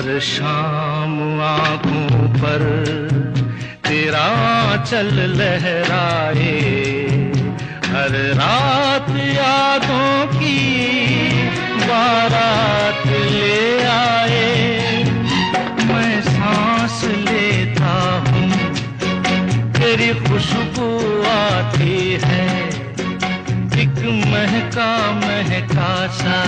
हर शाम आँखों पर तेरा चल लहराए, हर रात यादों की बारात ले आए। मैं सांस लेता हूँ तेरी खुशबू आती है, एक महका महका सा